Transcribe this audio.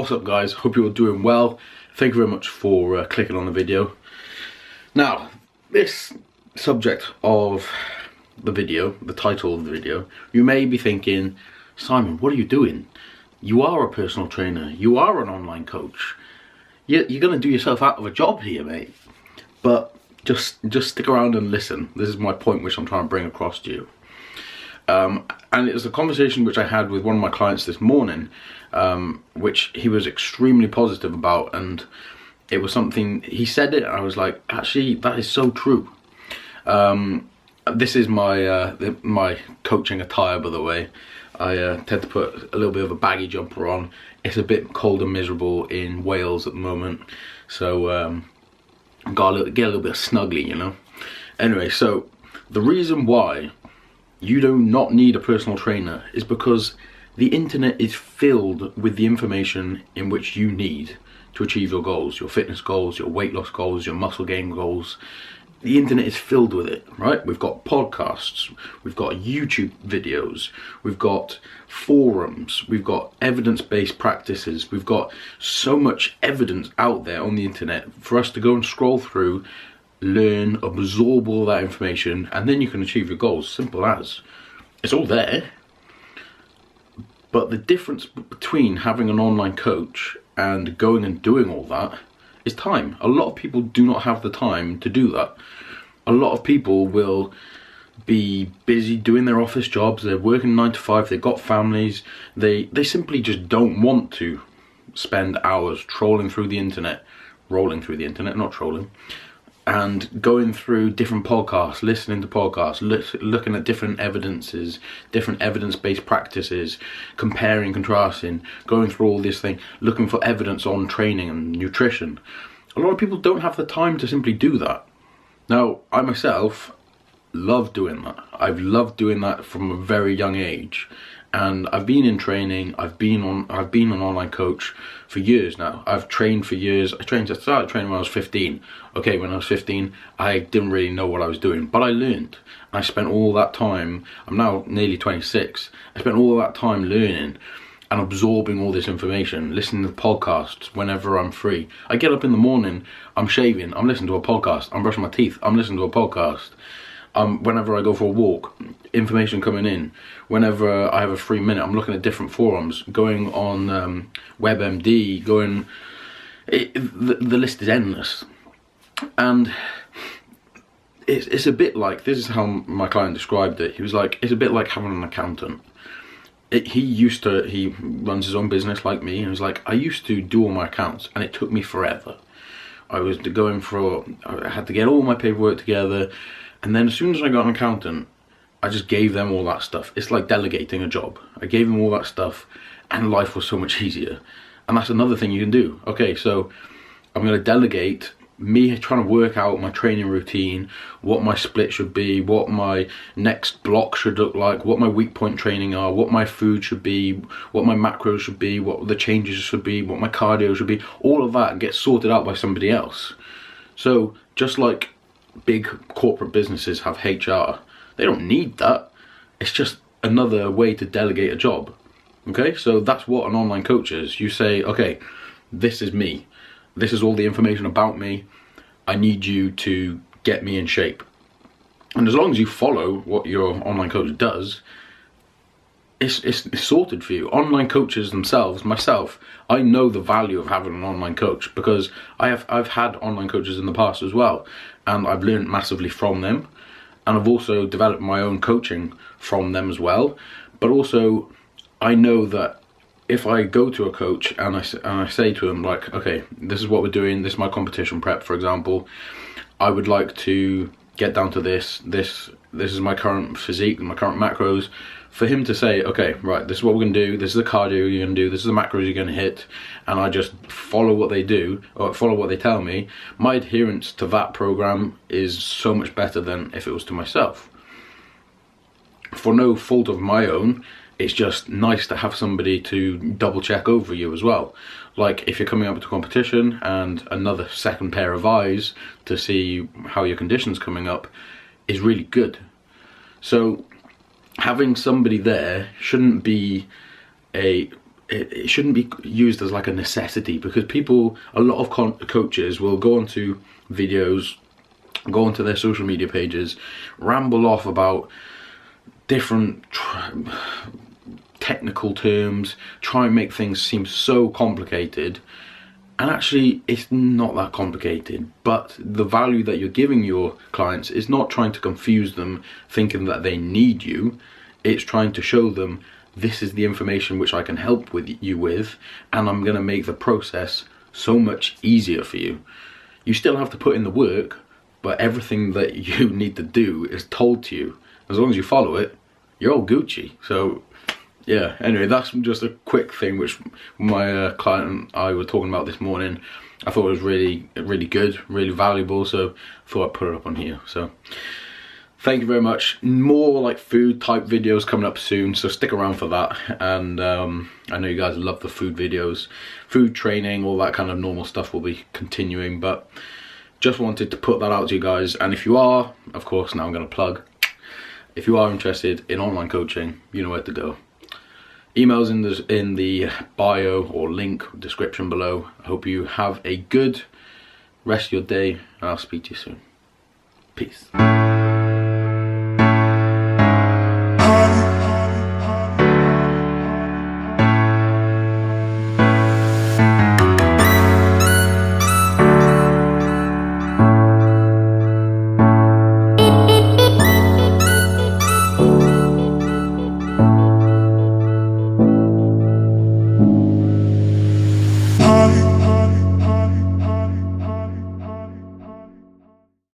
What's up guys, hope you're doing well. Thank you very much for clicking on the video. Now, this subject of the video, the title of the video, you may be thinking, Simon, what are you doing? You are a personal trainer, you are an online coach. You're going to do yourself out of a job here, mate. But just stick around and listen. This is my point which I'm trying to bring across to you. And it was a conversation which I had with one of my clients this morning, which he was extremely positive about, and it was something, he said it, and I was like, actually, that is so true. This is my my coaching attire, by the way. I tend to put a little bit of a baggy jumper on. It's a bit cold and miserable in Wales at the moment, so get a little bit snuggly, you know. Anyway, so the reason why you do not need a personal trainer is because the internet is filled with the information in which you need to achieve your goals, your fitness goals, your weight loss goals, your muscle gain goals. The internet is filled with it, right? We've got podcasts, we've got YouTube videos, we've got forums, we've got evidence-based practices, we've got so much evidence out there on the internet for us to go and scroll through, learn, absorb all that information, and then you can achieve your goals. Simple as. It's all there. But the difference between having an online coach and going and doing all that is time. A lot of people do not have the time to do that. A lot of people will be busy doing their office jobs, they're working 9 to 5, they've got families, they simply just don't want to spend hours trolling through the internet, rolling through the internet, not trolling, and going through different podcasts, listening to podcasts, looking at different evidences, different evidence-based practices, comparing, contrasting, going through all this thing, looking for evidence on training and nutrition. A lot of people don't have the time to simply do that. Now, I myself love doing that. I've loved doing that from a very young age. And I've been in training, I've been an online coach for years now. I've trained for years. I started training when I was 15. Okay, when I was 15, I didn't really know what I was doing, but I learned. And I spent all that time, I'm now nearly 26, I spent all that time learning and absorbing all this information, listening to podcasts whenever I'm free. I get up in the morning, I'm shaving, I'm listening to a podcast, I'm brushing my teeth, I'm listening to a podcast. Whenever I go for a walk, information coming in. Whenever I have a free minute, I'm looking at different forums, going on WebMD, the list is endless. And it's a bit like, this is how my client described it. He was like, it's a bit like having an accountant. He runs his own business like me, and he was like, I used to do all my accounts, and it took me forever. I had to get all my paperwork together. And then as soon as I got an accountant, I just gave them all that stuff. It's like delegating a job. I gave them all that stuff and life was so much easier. And that's another thing you can do. Okay, so I'm going to delegate me trying to work out my training routine, what my split should be, what my next block should look like, what my weak point training are, what my food should be, what my macros should be, what the changes should be, what my cardio should be. All of that gets sorted out by somebody else. So just like big corporate businesses have HR, they don't need that. It's just another way to delegate a job. Okay, so that's what an online coach is. You say, okay, this is me, this is all the information about me, I need you to get me in shape. And as long as you follow what your online coach does, it's sorted for you. Online coaches themselves, myself, I know the value of having an online coach because I've had online coaches in the past as well, and I've learned massively from them, and I've also developed my own coaching from them as well. But also, I know that if I go to a coach and I say to him, like, okay, this is what we're doing, this is my competition prep, for example, I would like to get down to this is my current physique, my current macros. For him to say, okay, right, this is what we're going to do, this is the cardio you're going to do, this is the macros you're going to hit, and I just follow what they do, or follow what they tell me, my adherence to that program is so much better than if it was to myself. For no fault of my own, it's just nice to have somebody to double check over you as well. Like if you're coming up to competition and another second pair of eyes to see how your condition's coming up is really good. So having somebody there shouldn't be it shouldn't be used as like a necessity, because a lot of coaches will go onto videos, go onto their social media pages, ramble off about different technical terms, try and make things seem so complicated, and actually it's not that complicated. But the value that you're giving your clients is not trying to confuse them thinking that they need you. It's trying to show them, this is the information which I can help you with, and I'm going to make the process so much easier for you. You still have to put in the work, but everything that you need to do is told to you. As long as you follow it, you're all Gucci. So yeah, anyway, that's just a quick thing which my client and I were talking about this morning. I thought it was really good, really valuable, so I thought I'd put it up on here. So thank you very much. More like food type videos coming up soon, so stick around for that. And I know you guys love the food videos, food training, all that kind of normal stuff will be continuing, but just wanted to put that out to you guys. And if you are, of course, now I'm going to plug, if you are interested in online coaching, you know where to go. Emails in the bio or link description below. I hope you have a good rest of your day, and I'll speak to you soon. Peace.